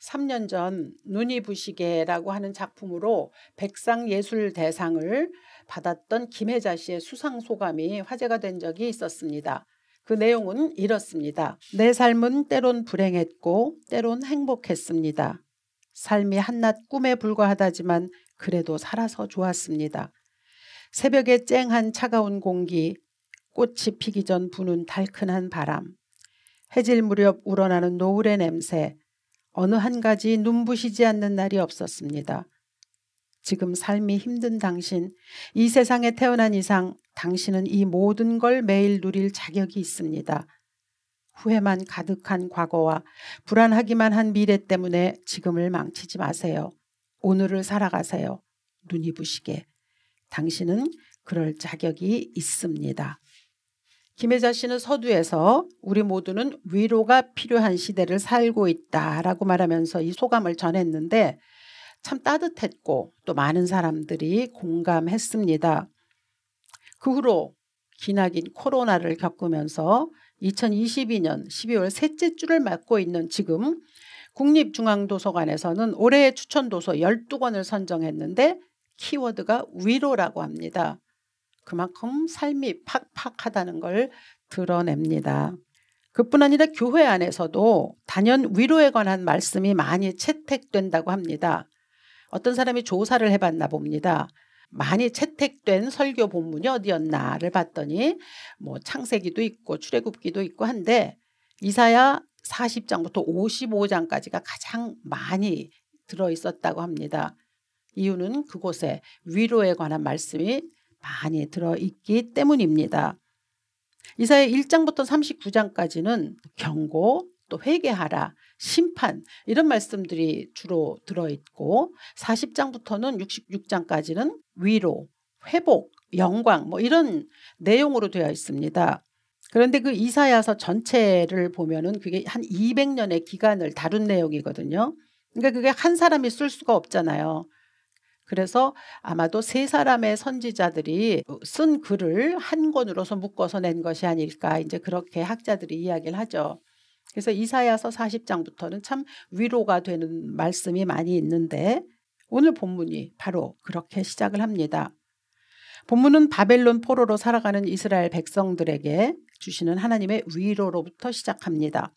3년 전 눈이 부시게라고 하는 작품으로 백상예술대상을 받았던 김혜자 씨의 수상소감이 화제가 된 적이 있었습니다. 그 내용은 이렇습니다. 내 삶은 때론 불행했고 때론 행복했습니다. 삶이 한낱 꿈에 불과하다지만 그래도 살아서 좋았습니다. 새벽에 쨍한 차가운 공기, 꽃이 피기 전 부는 달큰한 바람, 해질 무렵 우러나는 노을의 냄새, 어느 한 가지 눈부시지 않는 날이 없었습니다. 지금 삶이 힘든 당신, 이 세상에 태어난 이상 당신은 이 모든 걸 매일 누릴 자격이 있습니다. 후회만 가득한 과거와 불안하기만 한 미래 때문에 지금을 망치지 마세요. 오늘을 살아가세요. 눈이 부시게. 당신은 그럴 자격이 있습니다. 김혜자 씨는 서두에서 우리 모두는 위로가 필요한 시대를 살고 있다라고 말하면서 이 소감을 전했는데 참 따뜻했고 또 많은 사람들이 공감했습니다. 그 후로 기나긴 코로나를 겪으면서 2022년 12월 셋째 주를 맞고 있는 지금 국립중앙도서관에서는 올해의 추천도서 12권을 선정했는데 키워드가 위로라고 합니다. 그만큼 삶이 팍팍하다는 걸 드러냅니다. 그뿐 아니라 교회 안에서도 단연 위로에 관한 말씀이 많이 채택된다고 합니다. 어떤 사람이 조사를 해봤나 봅니다. 많이 채택된 설교 본문이 어디였나를 봤더니 창세기도 있고 출애굽기도 있고 한데 이사야 40장부터 55장까지가 가장 많이 들어있었다고 합니다. 이유는 그곳에 위로에 관한 말씀이 많이 들어있기 때문입니다. 이사야 1장부터 39장까지는 경고, 또 회개하라, 심판 이런 말씀들이 주로 들어있고 40장부터는 66장까지는 위로, 회복, 영광 이런 내용으로 되어 있습니다. 그런데 그 이사야서 전체를 보면은 그게 한 200년의 기간을 다룬 내용이거든요. 그러니까 그게 한 사람이 쓸 수가 없잖아요. 그래서 아마도 세 사람의 선지자들이 쓴 글을 한 권으로서 묶어서 낸 것이 아닐까 이제 그렇게 학자들이 이야기를 하죠. 그래서 이사야서 40장부터는 참 위로가 되는 말씀이 많이 있는데 오늘 본문이 바로 그렇게 시작을 합니다. 본문은 바벨론 포로로 살아가는 이스라엘 백성들에게 주시는 하나님의 위로로부터 시작합니다.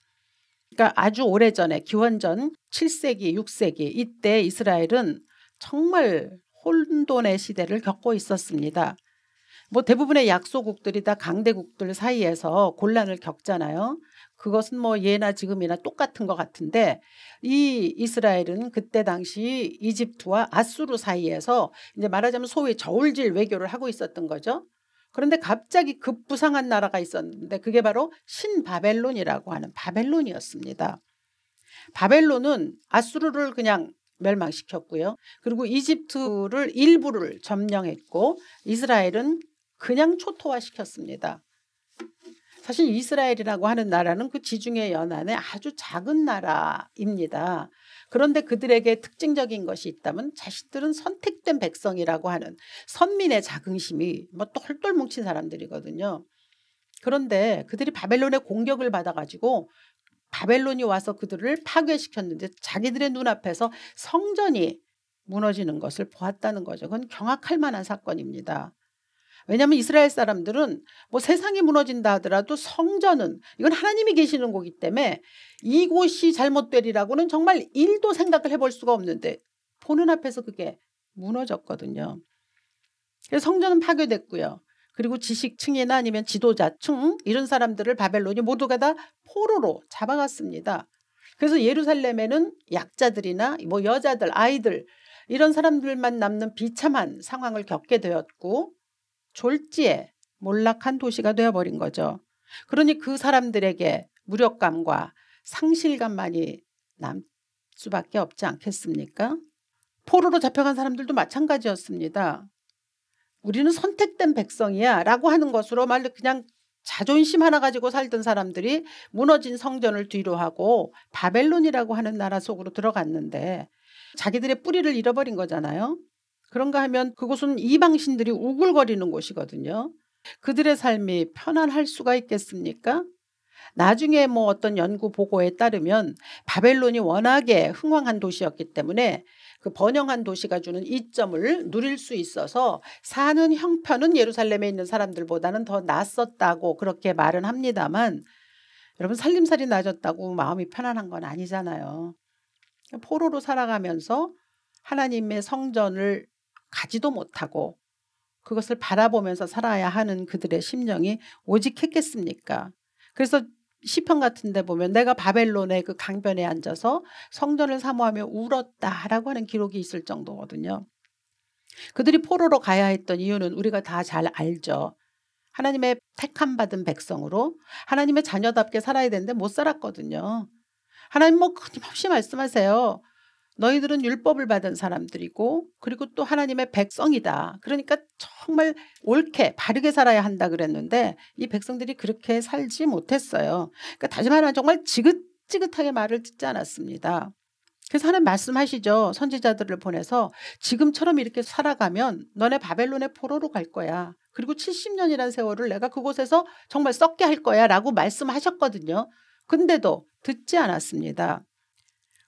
그러니까 아주 오래전에 기원전 7세기, 6세기 이때 이스라엘은 정말 혼돈의 시대를 겪고 있었습니다. 대부분의 약소국들이 다 강대국들 사이에서 곤란을 겪잖아요. 그것은 예나 지금이나 똑같은 것 같은데 이 이스라엘은 그때 당시 이집트와 아수르 사이에서 이제 말하자면 소위 저울질 외교를 하고 있었던 거죠. 그런데 갑자기 급부상한 나라가 있었는데 그게 바로 신바벨론이라고 하는 바벨론이었습니다. 바벨론은 아수르를 그냥 멸망시켰고요. 그리고 이집트를 일부를 점령했고 이스라엘은 그냥 초토화시켰습니다. 사실 이스라엘이라고 하는 나라는 그 지중해 연안의 아주 작은 나라입니다. 그런데 그들에게 특징적인 것이 있다면 자신들은 선택된 백성이라고 하는 선민의 자긍심이 똘똘 뭉친 사람들이거든요. 그런데 그들이 바벨론의 공격을 받아가지고 바벨론이 와서 그들을 파괴시켰는데 자기들의 눈앞에서 성전이 무너지는 것을 보았다는 거죠. 그건 경악할 만한 사건입니다. 왜냐하면 이스라엘 사람들은 세상이 무너진다 하더라도 성전은 이건 하나님이 계시는 곳이기 때문에 이곳이 잘못되리라고는 정말 1도 생각을 해볼 수가 없는데 보는 앞에서 그게 무너졌거든요. 그래서 성전은 파괴됐고요. 그리고 지식층이나 아니면 지도자층 이런 사람들을 바벨론이 모두가 다 포로로 잡아갔습니다. 그래서 예루살렘에는 약자들이나 여자들, 아이들 이런 사람들만 남는 비참한 상황을 겪게 되었고 졸지에 몰락한 도시가 되어버린 거죠. 그러니 그 사람들에게 무력감과 상실감만이 남 수밖에 없지 않겠습니까? 포로로 잡혀간 사람들도 마찬가지였습니다. 우리는 선택된 백성이야 라고 하는 것으로 말로 그냥 자존심 하나 가지고 살던 사람들이 무너진 성전을 뒤로하고 바벨론이라고 하는 나라 속으로 들어갔는데 자기들의 뿌리를 잃어버린 거잖아요. 그런가 하면 그곳은 이방신들이 우글거리는 곳이거든요. 그들의 삶이 편안할 수가 있겠습니까? 나중에 뭐 어떤 연구 보고에 따르면 바벨론이 워낙에 흥왕한 도시였기 때문에 그 번영한 도시가 주는 이점을 누릴 수 있어서 사는 형편은 예루살렘에 있는 사람들보다는 더 낫었다고 그렇게 말은 합니다만, 여러분 살림살이 나아졌다고 마음이 편안한 건 아니잖아요. 포로로 살아가면서 하나님의 성전을 가지도 못하고 그것을 바라보면서 살아야 하는 그들의 심령이 오직했겠습니까? 그래서 시편 같은 데 보면 내가 바벨론의 그 강변에 앉아서 성전을 사모하며 울었다라고 하는 기록이 있을 정도거든요. 그들이 포로로 가야 했던 이유는 우리가 다 잘 알죠. 하나님의 택함 받은 백성으로 하나님의 자녀답게 살아야 되는데 못 살았거든요. 하나님 뭐 끊임없이 말씀하세요. 너희들은 율법을 받은 사람들이고 그리고 또 하나님의 백성이다. 그러니까 정말 옳게 바르게 살아야 한다 그랬는데 이 백성들이 그렇게 살지 못했어요. 그러니까 다시 말하면 정말 지긋지긋하게 말을 듣지 않았습니다. 그래서 하나님 말씀하시죠. 선지자들을 보내서 지금처럼 이렇게 살아가면 너네 바벨론의 포로로 갈 거야. 그리고 70년이라는 세월을 내가 그곳에서 정말 썩게 할 거야 라고 말씀하셨거든요. 근데도 듣지 않았습니다.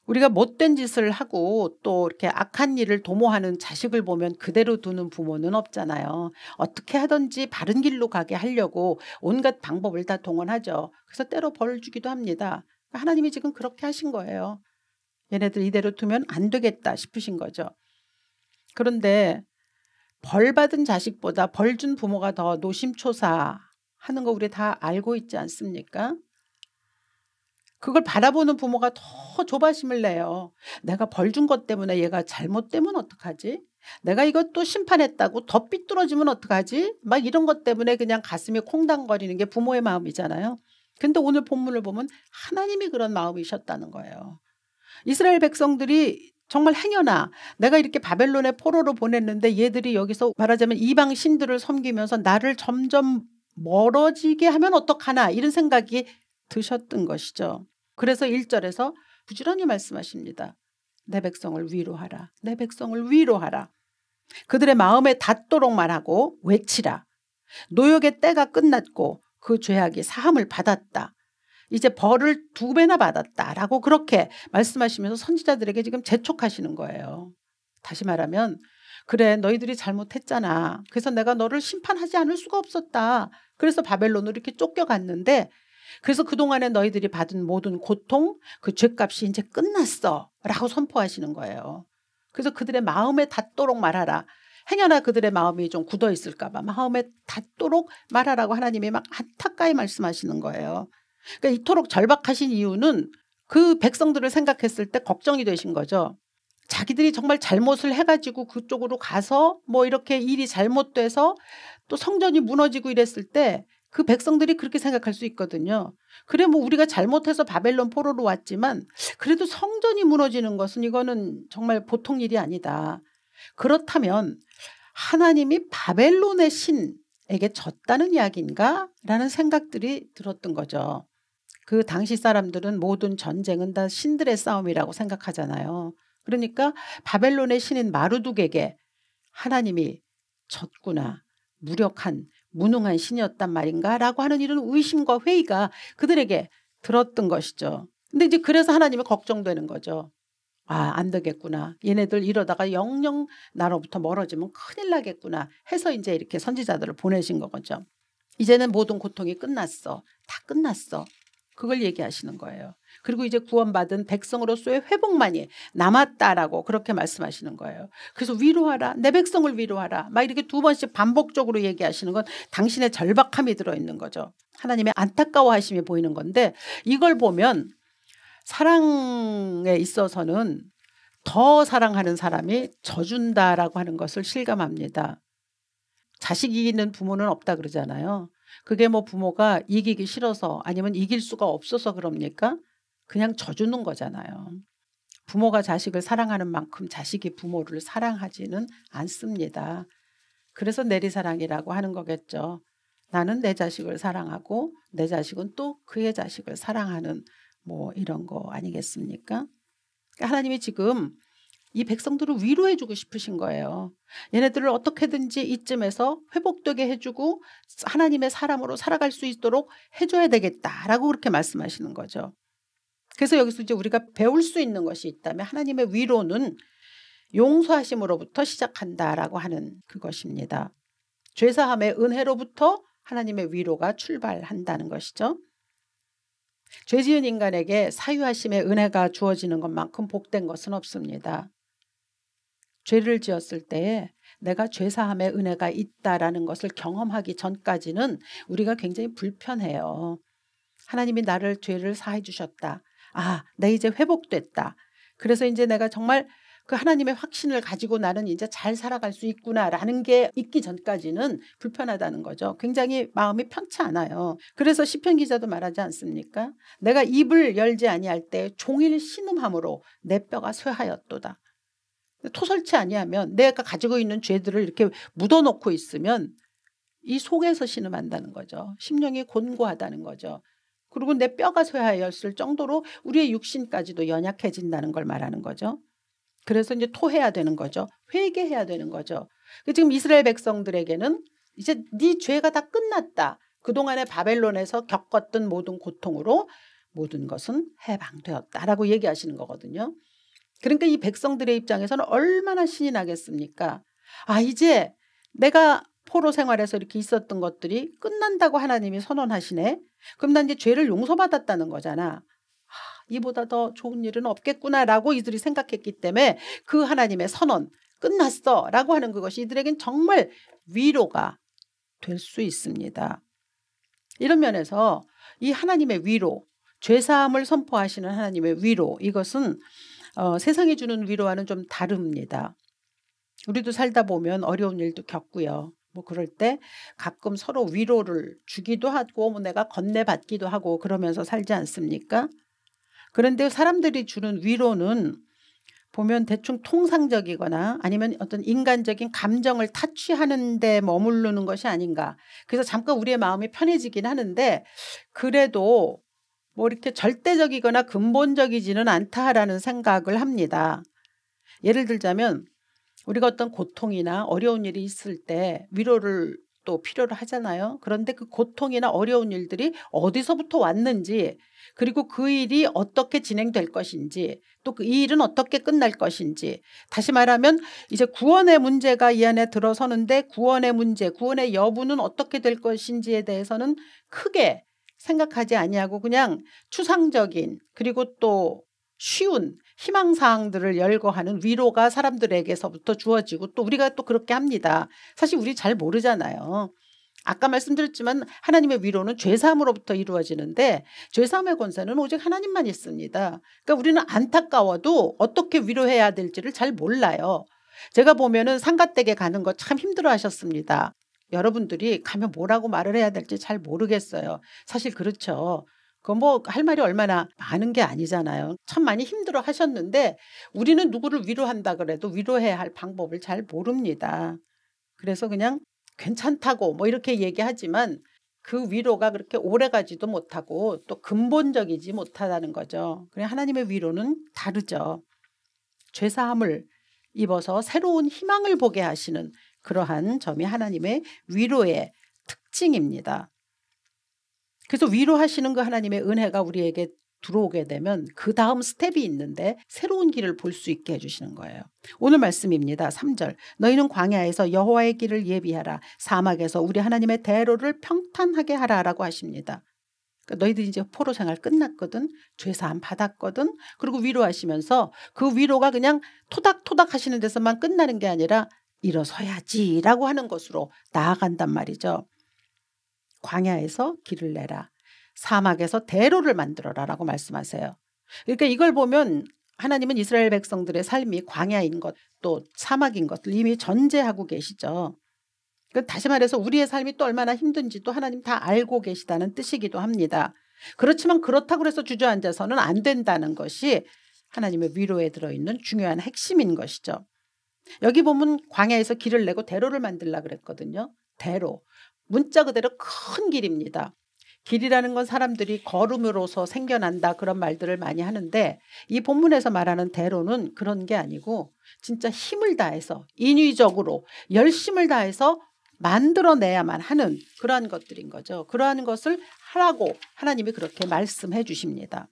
우리가 못된 짓을 하고 또 이렇게 악한 일을 도모하는 자식을 보면 그대로 두는 부모는 없잖아요. 어떻게 하든지 바른 길로 가게 하려고 온갖 방법을 다 동원하죠. 그래서 때로 벌을 주기도 합니다. 하나님이 지금 그렇게 하신 거예요. 얘네들 이대로 두면 안 되겠다 싶으신 거죠. 그런데 벌 받은 자식보다 벌 준 부모가 더 노심초사하는 거 우리 다 알고 있지 않습니까? 그걸 바라보는 부모가 더 조바심을 내요. 내가 벌 준 것 때문에 얘가 잘못되면 어떡하지? 내가 이것도 심판했다고 더 삐뚤어지면 어떡하지? 막 이런 것 때문에 그냥 가슴이 콩당거리는 게 부모의 마음이잖아요. 근데 오늘 본문을 보면 하나님이 그런 마음이셨다는 거예요. 이스라엘 백성들이 정말 행여나 내가 이렇게 바벨론의 포로로 보냈는데 얘들이 여기서 말하자면 이방 신들을 섬기면서 나를 점점 멀어지게 하면 어떡하나 이런 생각이 드셨던 것이죠. 그래서 1절에서 부지런히 말씀하십니다. 내 백성을 위로하라. 내 백성을 위로하라. 그들의 마음에 닿도록 말하고 외치라. 노역의 때가 끝났고 그 죄악이 사함을 받았다. 이제 벌을 2배나 받았다라고 그렇게 말씀하시면서 선지자들에게 지금 재촉하시는 거예요. 다시 말하면 그래 너희들이 잘못했잖아. 그래서 내가 너를 심판하지 않을 수가 없었다. 그래서 바벨론으로 이렇게 쫓겨갔는데 그래서 그동안에 너희들이 받은 모든 고통 그 죄값이 이제 끝났어 라고 선포하시는 거예요. 그래서 그들의 마음에 닿도록 말하라. 행여나 그들의 마음이 좀 굳어 있을까 봐 마음에 닿도록 말하라고 하나님이 막 안타까이 말씀하시는 거예요. 그러니까 이토록 절박하신 이유는 그 백성들을 생각했을 때 걱정이 되신 거죠. 자기들이 정말 잘못을 해가지고 그쪽으로 가서 뭐 이렇게 일이 잘못돼서 또 성전이 무너지고 이랬을 때 그 백성들이 그렇게 생각할 수 있거든요. 그래 뭐 우리가 잘못해서 바벨론 포로로 왔지만 그래도 성전이 무너지는 것은 이거는 정말 보통 일이 아니다. 그렇다면 하나님이 바벨론의 신에게 졌다는 이야기인가? 라는 생각들이 들었던 거죠. 그 당시 사람들은 모든 전쟁은 다 신들의 싸움이라고 생각하잖아요. 그러니까 바벨론의 신인 마르둑에게 하나님이 졌구나. 무력한 무능한 신이었단 말인가 라고 하는 이런 의심과 회의가 그들에게 들었던 것이죠. 근데 이제 그래서 하나님이 걱정되는 거죠. 아, 안 되겠구나. 얘네들 이러다가 영영 나로부터 멀어지면 큰일 나겠구나 해서 이제 이렇게 선지자들을 보내신 거죠. 이제는 모든 고통이 끝났어. 다 끝났어. 그걸 얘기하시는 거예요. 그리고 이제 구원받은 백성으로서의 회복만이 남았다라고 그렇게 말씀하시는 거예요. 그래서 위로하라. 내 백성을 위로하라. 막 이렇게 2번씩 반복적으로 얘기하시는 건 당신의 절박함이 들어있는 거죠. 하나님의 안타까워하심이 보이는 건데 이걸 보면 사랑에 있어서는 더 사랑하는 사람이 져준다라고 하는 것을 실감합니다. 자식 이기는 부모는 없다 그러잖아요. 그게 뭐 부모가 이기기 싫어서 아니면 이길 수가 없어서 그럽니까? 그냥 져주는 거잖아요. 부모가 자식을 사랑하는 만큼 자식이 부모를 사랑하지는 않습니다. 그래서 내리사랑이라고 하는 거겠죠. 나는 내 자식을 사랑하고 내 자식은 또 그의 자식을 사랑하는 뭐 이런 거 아니겠습니까? 하나님이 지금 이 백성들을 위로해주고 싶으신 거예요. 얘네들을 어떻게든지 이쯤에서 회복되게 해주고 하나님의 사람으로 살아갈 수 있도록 해줘야 되겠다라고 그렇게 말씀하시는 거죠. 그래서 여기서 이제 우리가 배울 수 있는 것이 있다면 하나님의 위로는 용서하심으로부터 시작한다라고 하는 그것입니다. 죄사함의 은혜로부터 하나님의 위로가 출발한다는 것이죠. 죄 지은 인간에게 사유하심의 은혜가 주어지는 것만큼 복된 것은 없습니다. 죄를 지었을 때에 내가 죄사함의 은혜가 있다라는 것을 경험하기 전까지는 우리가 굉장히 불편해요. 하나님이 나를 죄를 사해 주셨다. 아, 내 이제 회복됐다. 그래서 이제 내가 정말 그 하나님의 확신을 가지고 나는 이제 잘 살아갈 수 있구나라는 게 있기 전까지는 불편하다는 거죠. 굉장히 마음이 편치 않아요. 그래서 시편 기자도 말하지 않습니까? 내가 입을 열지 아니할 때 종일 신음함으로 내 뼈가 쇠하였도다. 토설치 아니하면 내가 가지고 있는 죄들을 이렇게 묻어놓고 있으면 이 속에서 신음한다는 거죠. 심령이 곤고하다는 거죠. 그리고 내 뼈가 쇠하였을 정도로 우리의 육신까지도 연약해진다는 걸 말하는 거죠. 그래서 이제 토해야 되는 거죠. 회개해야 되는 거죠. 지금 이스라엘 백성들에게는 이제 네 죄가 다 끝났다. 그동안에 바벨론에서 겪었던 모든 고통으로 모든 것은 해방되었다라고 얘기하시는 거거든요. 그러니까 이 백성들의 입장에서는 얼마나 신이 나겠습니까? 아, 이제 내가 포로 생활에서 이렇게 있었던 것들이 끝난다고 하나님이 선언하시네. 그럼 난 이제 죄를 용서받았다는 거잖아. 이보다 더 좋은 일은 없겠구나라고 이들이 생각했기 때문에 그 하나님의 선언 끝났어 라고 하는 그것이 이들에겐 정말 위로가 될 수 있습니다. 이런 면에서 이 하나님의 위로, 죄사함을 선포하시는 하나님의 위로, 이것은 세상이 주는 위로와는 좀 다릅니다. 우리도 살다 보면 어려운 일도 겪고요. 뭐 그럴 때 가끔 서로 위로를 주기도 하고 뭐 내가 건네받기도 하고 그러면서 살지 않습니까? 그런데 사람들이 주는 위로는 보면 대충 통상적이거나 아니면 어떤 인간적인 감정을 타취하는 데 머무르는 것이 아닌가. 그래서 잠깐 우리의 마음이 편해지긴 하는데 그래도 뭐 이렇게 절대적이거나 근본적이지는 않다라는 생각을 합니다. 예를 들자면 우리가 어떤 고통이나 어려운 일이 있을 때 위로를 또 필요로 하잖아요. 그런데 그 고통이나 어려운 일들이 어디서부터 왔는지, 그리고 그 일이 어떻게 진행될 것인지, 또 그 일은 어떻게 끝날 것인지, 다시 말하면 이제 구원의 문제가 이 안에 들어서는데 구원의 문제, 구원의 여부는 어떻게 될 것인지에 대해서는 크게 생각하지 아니하고 그냥 추상적인 그리고 또 쉬운 희망사항들을 열거하는 위로가 사람들에게서부터 주어지고 또 우리가 또 그렇게 합니다. 사실 우리 잘 모르잖아요. 아까 말씀드렸지만 하나님의 위로는 죄사함으로부터 이루어지는데 죄사함의 권세는 오직 하나님만 있습니다. 그러니까 우리는 안타까워도 어떻게 위로해야 될지를 잘 몰라요. 제가 보면은 상가댁에 가는 거 참 힘들어 하셨습니다. 여러분들이 가면 뭐라고 말을 해야 될지 잘 모르겠어요. 사실 그렇죠. 그 뭐 할 말이 얼마나 많은 게 아니잖아요. 참 많이 힘들어 하셨는데 우리는 누구를 위로한다 그래도 위로해야 할 방법을 잘 모릅니다. 그래서 그냥 괜찮다고 뭐 이렇게 얘기하지만 그 위로가 그렇게 오래가지도 못하고 또 근본적이지 못하다는 거죠. 그래 하나님의 위로는 다르죠. 죄사함을 입어서 새로운 희망을 보게 하시는 그러한 점이 하나님의 위로의 특징입니다. 그래서 위로하시는 그 하나님의 은혜가 우리에게 들어오게 되면 그 다음 스텝이 있는데 새로운 길을 볼 수 있게 해주시는 거예요. 오늘 말씀입니다. 3절 너희는 광야에서 여호와의 길을 예비하라. 사막에서 우리 하나님의 대로를 평탄하게 하라라고 하십니다. 그러니까 너희들 이제 포로 생활 끝났거든. 죄사함 받았거든. 그리고 위로하시면서 그 위로가 그냥 토닥토닥 하시는 데서만 끝나는 게 아니라 일어서야지라고 하는 것으로 나아간단 말이죠. 광야에서 길을 내라. 사막에서 대로를 만들어라 라고 말씀하세요. 그러니까 이걸 보면 하나님은 이스라엘 백성들의 삶이 광야인 것 또 사막인 것을 이미 전제하고 계시죠. 다시 말해서 우리의 삶이 또 얼마나 힘든지도 하나님 다 알고 계시다는 뜻이기도 합니다. 그렇지만 그렇다고 해서 주저앉아서는 안 된다는 것이 하나님의 위로에 들어있는 중요한 핵심인 것이죠. 여기 보면 광야에서 길을 내고 대로를 만들라 그랬거든요. 대로. 문자 그대로 큰 길입니다. 길이라는 건 사람들이 걸음으로서 생겨난다 그런 말들을 많이 하는데 이 본문에서 말하는 대로는 그런 게 아니고 진짜 힘을 다해서 인위적으로 열심을 다해서 만들어내야만 하는 그러한 것들인 거죠. 그러한 것을 하라고 하나님이 그렇게 말씀해 주십니다.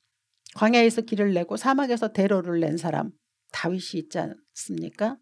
광야에서 길을 내고 사막에서 대로를 낸 사람 다윗이 있지 않습니까?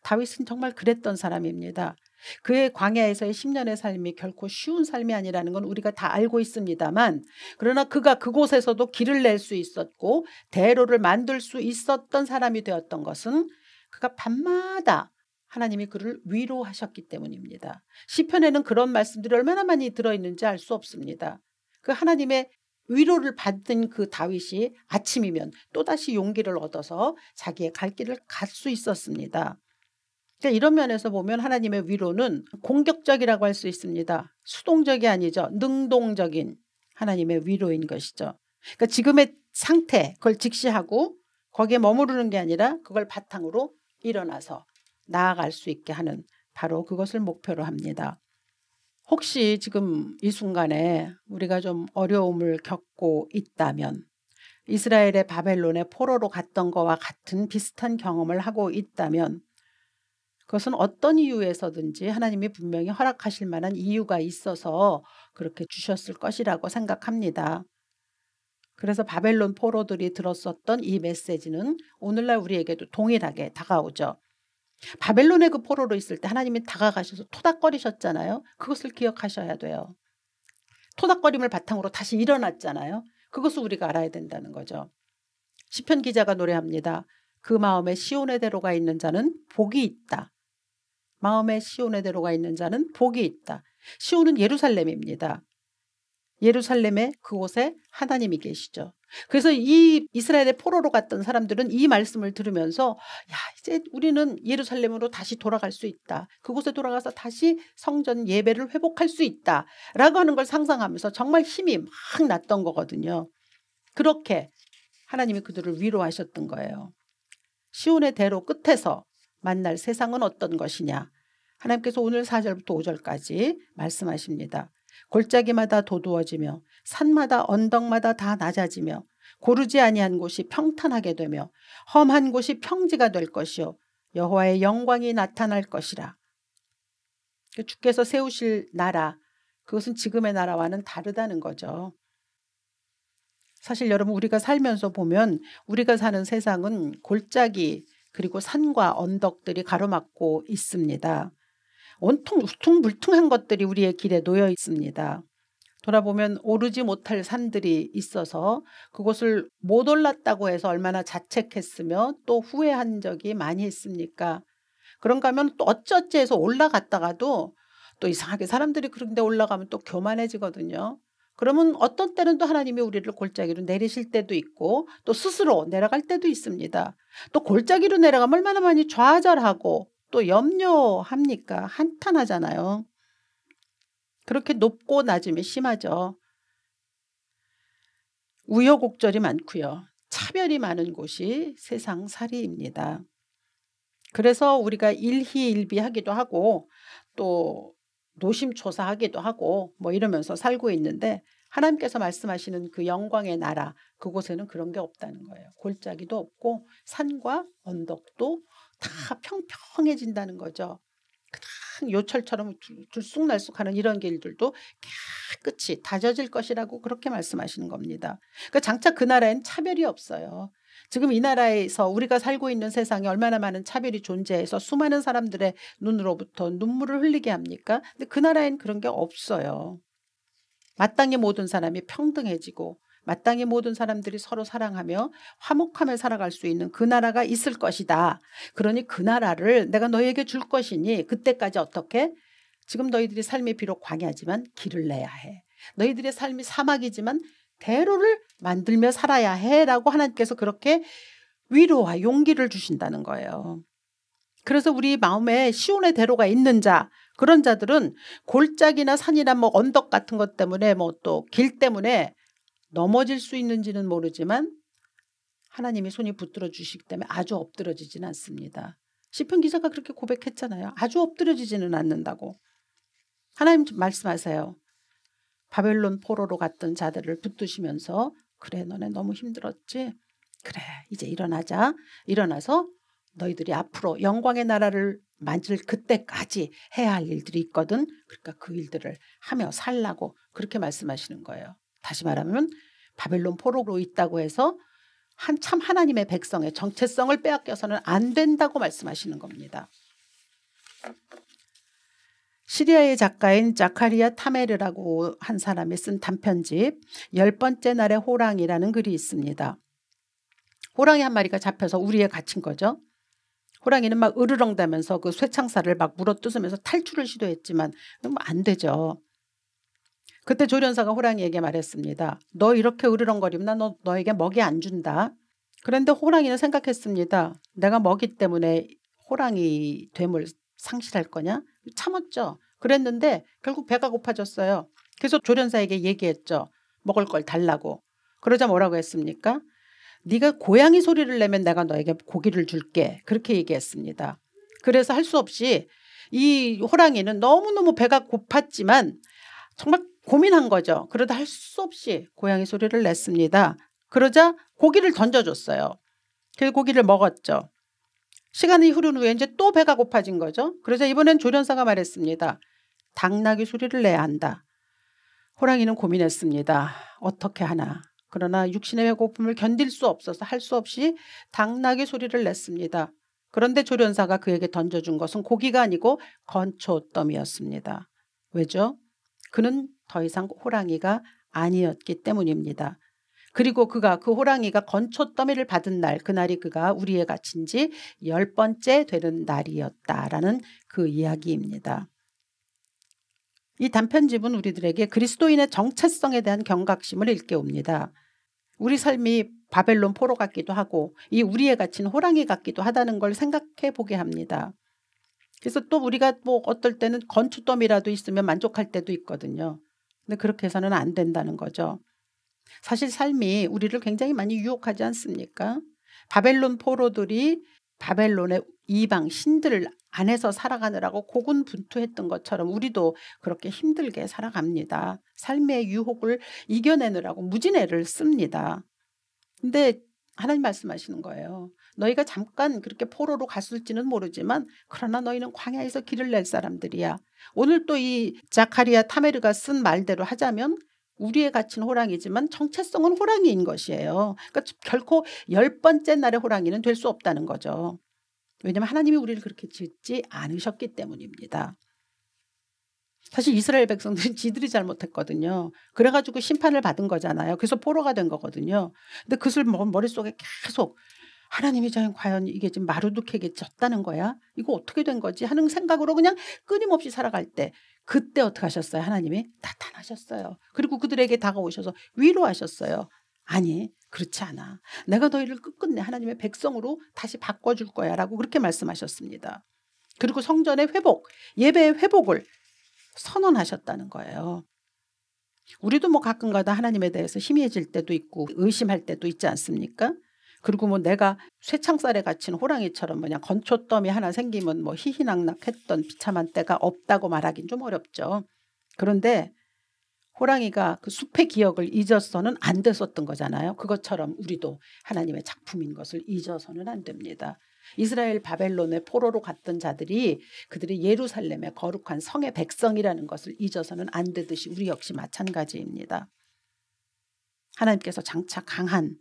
다윗은 정말 그랬던 사람입니다. 그의 광야에서의 10년의 삶이 결코 쉬운 삶이 아니라는 건 우리가 다 알고 있습니다만, 그러나 그가 그곳에서도 길을 낼 수 있었고 대로를 만들 수 있었던 사람이 되었던 것은 그가 밤마다 하나님이 그를 위로하셨기 때문입니다. 시편에는 그런 말씀들이 얼마나 많이 들어있는지 알 수 없습니다. 그 하나님의 위로를 받은 그 다윗이 아침이면 또다시 용기를 얻어서 자기의 갈 길을 갈 수 있었습니다. 그러니까 이런 면에서 보면 하나님의 위로는 공격적이라고 할 수 있습니다. 수동적이 아니죠. 능동적인 하나님의 위로인 것이죠. 그러니까 지금의 상태 그걸 직시하고 거기에 머무르는 게 아니라 그걸 바탕으로 일어나서 나아갈 수 있게 하는 바로 그것을 목표로 합니다. 혹시 지금 이 순간에 우리가 좀 어려움을 겪고 있다면, 이스라엘의 바벨론의 포로로 갔던 것과 같은 비슷한 경험을 하고 있다면, 그것은 어떤 이유에서든지 하나님이 분명히 허락하실 만한 이유가 있어서 그렇게 주셨을 것이라고 생각합니다. 그래서 바벨론 포로들이 들었었던 이 메시지는 오늘날 우리에게도 동일하게 다가오죠. 바벨론의 그 포로로 있을 때 하나님이 다가가셔서 토닥거리셨잖아요. 그것을 기억하셔야 돼요. 토닥거림을 바탕으로 다시 일어났잖아요. 그것을 우리가 알아야 된다는 거죠. 시편 기자가 노래합니다. 그 마음에 시온의 대로가 있는 자는 복이 있다. 마음에 시온의 대로가 있는 자는 복이 있다. 시온은 예루살렘입니다. 예루살렘의 그곳에 하나님이 계시죠. 그래서 이 이스라엘의 포로로 갔던 사람들은 이 말씀을 들으면서 야, 이제 우리는 예루살렘으로 다시 돌아갈 수 있다. 그곳에 돌아가서 다시 성전 예배를 회복할 수 있다. 라고 하는 걸 상상하면서 정말 힘이 막 났던 거거든요. 그렇게 하나님이 그들을 위로하셨던 거예요. 시온의 대로 끝에서 만날 세상은 어떤 것이냐. 하나님께서 오늘 4절부터 5절까지 말씀하십니다. 골짜기마다 도두어지며 산마다 언덕마다 다 낮아지며 고르지 아니한 곳이 평탄하게 되며 험한 곳이 평지가 될 것이요 여호와의 영광이 나타날 것이라. 주께서 세우실 나라, 그것은 지금의 나라와는 다르다는 거죠. 사실 여러분, 우리가 살면서 보면 우리가 사는 세상은 골짜기 그리고 산과 언덕들이 가로막고 있습니다. 온통 울퉁불퉁한 것들이 우리의 길에 놓여 있습니다. 돌아보면 오르지 못할 산들이 있어서 그곳을 못 올랐다고 해서 얼마나 자책했으며 또 후회한 적이 많이 있습니까? 그런가 하면 또 어쩌지 해서 올라갔다가도 또 이상하게 사람들이 그런 데 올라가면 또 교만해지거든요. 그러면 어떤 때는 또 하나님이 우리를 골짜기로 내리실 때도 있고 또 스스로 내려갈 때도 있습니다. 또 골짜기로 내려가면 얼마나 많이 좌절하고 또 염려합니까? 한탄하잖아요. 그렇게 높고 낮음이 심하죠. 우여곡절이 많고요. 차별이 많은 곳이 세상살이입니다. 그래서 우리가 일희일비하기도 하고 또 노심초사하기도 하고 뭐 이러면서 살고 있는데, 하나님께서 말씀하시는 그 영광의 나라, 그곳에는 그런 게 없다는 거예요. 골짜기도 없고 산과 언덕도 다 평평해진다는 거죠. 그냥 요철처럼 들쑥날쑥하는 이런 길들도 깨끗이 다져질 것이라고 그렇게 말씀하시는 겁니다. 그러니까 장차 그 나라엔 차별이 없어요. 지금 이 나라에서 우리가 살고 있는 세상에 얼마나 많은 차별이 존재해서 수많은 사람들의 눈으로부터 눈물을 흘리게 합니까? 근데 그 나라엔 그런 게 없어요. 마땅히 모든 사람이 평등해지고 마땅히 모든 사람들이 서로 사랑하며 화목하며 살아갈 수 있는 그 나라가 있을 것이다. 그러니 그 나라를 내가 너희에게 줄 것이니 그때까지 어떻게? 지금 너희들이 삶이 비록 광야지만 길을 내야 해. 너희들의 삶이 사막이지만 대로를 만들며 살아야 해라고 하나님께서 그렇게 위로와 용기를 주신다는 거예요. 그래서 우리 마음에 시온의 대로가 있는 자, 그런 자들은 골짜기나 산이나 뭐 언덕 같은 것 때문에 뭐 또 길 때문에 넘어질 수 있는지는 모르지만 하나님이 손이 붙들어 주시기 때문에 아주 엎드러지지는 않습니다. 시편 기자가 그렇게 고백했잖아요. 아주 엎드러지지는 않는다고. 하나님 좀 말씀하세요. 바벨론 포로로 갔던 자들을 붙드시면서 그래 너네 너무 힘들었지? 그래 이제 일어나자. 일어나서 너희들이 앞으로 영광의 나라를 만질 그때까지 해야 할 일들이 있거든. 그러니까 그 일들을 하며 살라고 그렇게 말씀하시는 거예요. 다시 말하면 바벨론 포로로 있다고 해서 한참 하나님의 백성의 정체성을 빼앗겨서는 안 된다고 말씀하시는 겁니다. 시리아의 작가인 자카리아 타메르라고 한 사람이 쓴 단편집 10번째 날의 호랑이라는 글이 있습니다. 호랑이 한 마리가 잡혀서 우리에 갇힌 거죠. 호랑이는 막 으르렁대면서 그 쇠창살을 막 물어뜯으면서 탈출을 시도했지만 안 되죠. 그때 조련사가 호랑이에게 말했습니다. 너 이렇게 으르렁거리면 나 너에게 먹이 안 준다. 그런데 호랑이는 생각했습니다. 내가 먹이 때문에 호랑이 됨을 상실할 거냐? 참았죠. 그랬는데 결국 배가 고파졌어요. 그래서 조련사에게 얘기했죠. 먹을 걸 달라고. 그러자 뭐라고 했습니까? 네가 고양이 소리를 내면 내가 너에게 고기를 줄게. 그렇게 얘기했습니다. 그래서 할 수 없이 이 호랑이는 너무너무 배가 고팠지만 정말 고민한 거죠. 그러다 할 수 없이 고양이 소리를 냈습니다. 그러자 고기를 던져줬어요. 그래서 고기를 먹었죠. 시간이 흐른 후에 이제 또 배가 고파진 거죠. 그러자 이번엔 조련사가 말했습니다. 당나귀 소리를 내야 한다. 호랑이는 고민했습니다. 어떻게 하나. 그러나 육신의 배고픔을 견딜 수 없어서 할 수 없이 당나귀 소리를 냈습니다. 그런데 조련사가 그에게 던져준 것은 고기가 아니고 건초더미였습니다. 왜죠? 그는 더 이상 호랑이가 아니었기 때문입니다. 그리고 그가 그 호랑이가 건초더미를 받은 날, 그날이 그가 우리에 갇힌 지 10번째 되는 날이었다라는 그 이야기입니다. 이 단편집은 우리들에게 그리스도인의 정체성에 대한 경각심을 일깨웁니다. 우리 삶이 바벨론 포로 같기도 하고 이 우리에 갇힌 호랑이 같기도 하다는 걸 생각해 보게 합니다. 그래서 또 우리가 뭐 어떨 때는 건초더미라도 있으면 만족할 때도 있거든요. 근데 그렇게 해서는 안 된다는 거죠. 사실 삶이 우리를 굉장히 많이 유혹하지 않습니까? 바벨론 포로들이 바벨론의 이방 신들 안에서 살아가느라고 고군분투했던 것처럼 우리도 그렇게 힘들게 살아갑니다. 삶의 유혹을 이겨내느라고 무진애를 씁니다. 근데 하나님 말씀하시는 거예요. 너희가 잠깐 그렇게 포로로 갔을지는 모르지만 그러나 너희는 광야에서 길을 낼 사람들이야. 오늘 또 이 자카리아 타메르가 쓴 말대로 하자면 우리에 갇힌 호랑이지만 정체성은 호랑이인 것이에요. 그러니까 결코 10번째 날의 호랑이는 될 수 없다는 거죠. 왜냐하면 하나님이 우리를 그렇게 짓지 않으셨기 때문입니다. 사실 이스라엘 백성들은 지들이 잘못했거든요. 그래가지고 심판을 받은 거잖아요. 그래서 포로가 된 거거든요. 근데 그것을 머릿속에 계속 하나님이 과연 이게 지금 마르두케에게 졌다는 거야? 이거 어떻게 된 거지? 하는 생각으로 그냥 끊임없이 살아갈 때 그때 어떻게 하셨어요? 하나님이 나타나셨어요. 그리고 그들에게 다가오셔서 위로하셨어요. 아니 그렇지 않아. 내가 너희를 끝끝내 하나님의 백성으로 다시 바꿔줄 거야 라고 그렇게 말씀하셨습니다. 그리고 성전의 회복, 예배의 회복을 선언하셨다는 거예요. 우리도 뭐 가끔가다 하나님에 대해서 희미해질 때도 있고 의심할 때도 있지 않습니까? 그리고 뭐 내가 쇠창살에 갇힌 호랑이처럼 그냥 건초더미 하나 생기면 뭐 희희낙낙했던 비참한 때가 없다고 말하긴 좀 어렵죠. 그런데 호랑이가 그 숲의 기억을 잊어서는 안 됐었던 거잖아요. 그것처럼 우리도 하나님의 작품인 것을 잊어서는 안 됩니다. 이스라엘 바벨론의 포로로 갔던 자들이 그들이 예루살렘의 거룩한 성의 백성이라는 것을 잊어서는 안 되듯이 우리 역시 마찬가지입니다. 하나님께서 장차 강한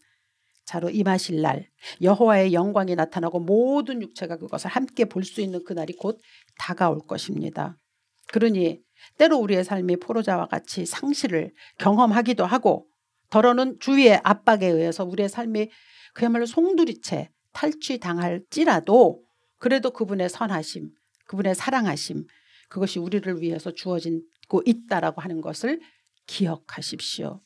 자로 임하실 날, 여호와의 영광이 나타나고 모든 육체가 그것을 함께 볼 수 있는 그날이 곧 다가올 것입니다. 그러니 때로 우리의 삶이 포로자와 같이 상실을 경험하기도 하고 더러는 주위의 압박에 의해서 우리의 삶이 그야말로 송두리째 탈취당할지라도 그래도 그분의 선하심, 그분의 사랑하심, 그것이 우리를 위해서 주어지고 있다라고 하는 것을 기억하십시오.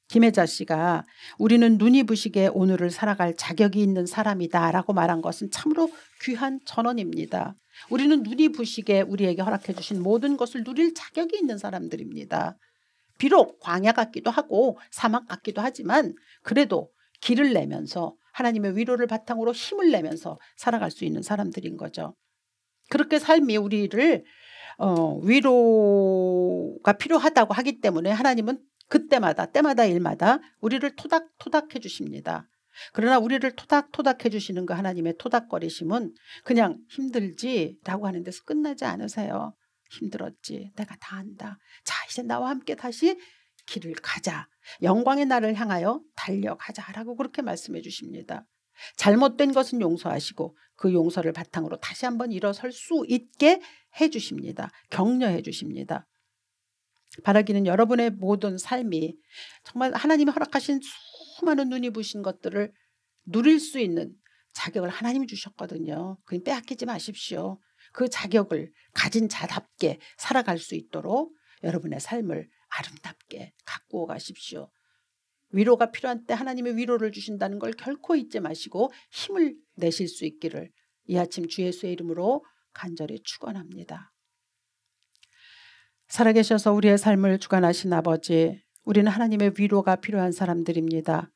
김혜자 씨가 우리는 눈이 부시게 오늘을 살아갈 자격이 있는 사람이다 라고 말한 것은 참으로 귀한 전언입니다. 우리는 눈이 부시게 우리에게 허락해 주신 모든 것을 누릴 자격이 있는 사람들입니다. 비록 광야 같기도 하고 사막 같기도 하지만 그래도 길을 내면서 하나님의 위로를 바탕으로 힘을 내면서 살아갈 수 있는 사람들인 거죠. 그렇게 삶이 우리를 위로가 필요하다고 하기 때문에 하나님은 때마다 일마다 우리를 토닥토닥 해주십니다. 그러나 우리를 토닥토닥 해주시는 그 하나님의 토닥거리심은 그냥 힘들지라고 하는 데서 끝나지 않으세요. 힘들었지, 내가 다 한다. 자, 이제 나와 함께 다시 길을 가자. 영광의 날을 향하여 달려가자라고 그렇게 말씀해 주십니다. 잘못된 것은 용서하시고 그 용서를 바탕으로 다시 한번 일어설 수 있게 해 주십니다. 격려해 주십니다. 바라기는 여러분의 모든 삶이 정말 하나님이 허락하신 수많은 눈이 부신 것들을 누릴 수 있는 자격을 하나님이 주셨거든요. 그냥 빼앗기지 마십시오. 그 자격을 가진 자답게 살아갈 수 있도록 여러분의 삶을 아름답게 가꾸어 가십시오. 위로가 필요한 때 하나님의 위로를 주신다는 걸 결코 잊지 마시고 힘을 내실 수 있기를 이 아침 주 예수의 이름으로 간절히 축원합니다. 살아계셔서 우리의 삶을 주관하신 아버지, 우리는 하나님의 위로가 필요한 사람들입니다.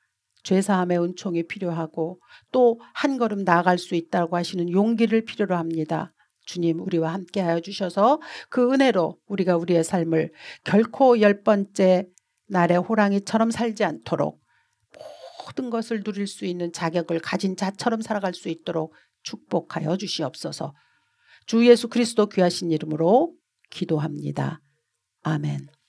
죄사함의 은총이 필요하고 또 한 걸음 나아갈 수 있다고 하시는 용기를 필요로 합니다. 주님, 우리와 함께하여 주셔서 그 은혜로 우리가 우리의 삶을 결코 10번째 날의 호랑이처럼 살지 않도록 모든 것을 누릴 수 있는 자격을 가진 자처럼 살아갈 수 있도록 축복하여 주시옵소서. 주 예수 그리스도 귀하신 이름으로 기도합니다. 아멘.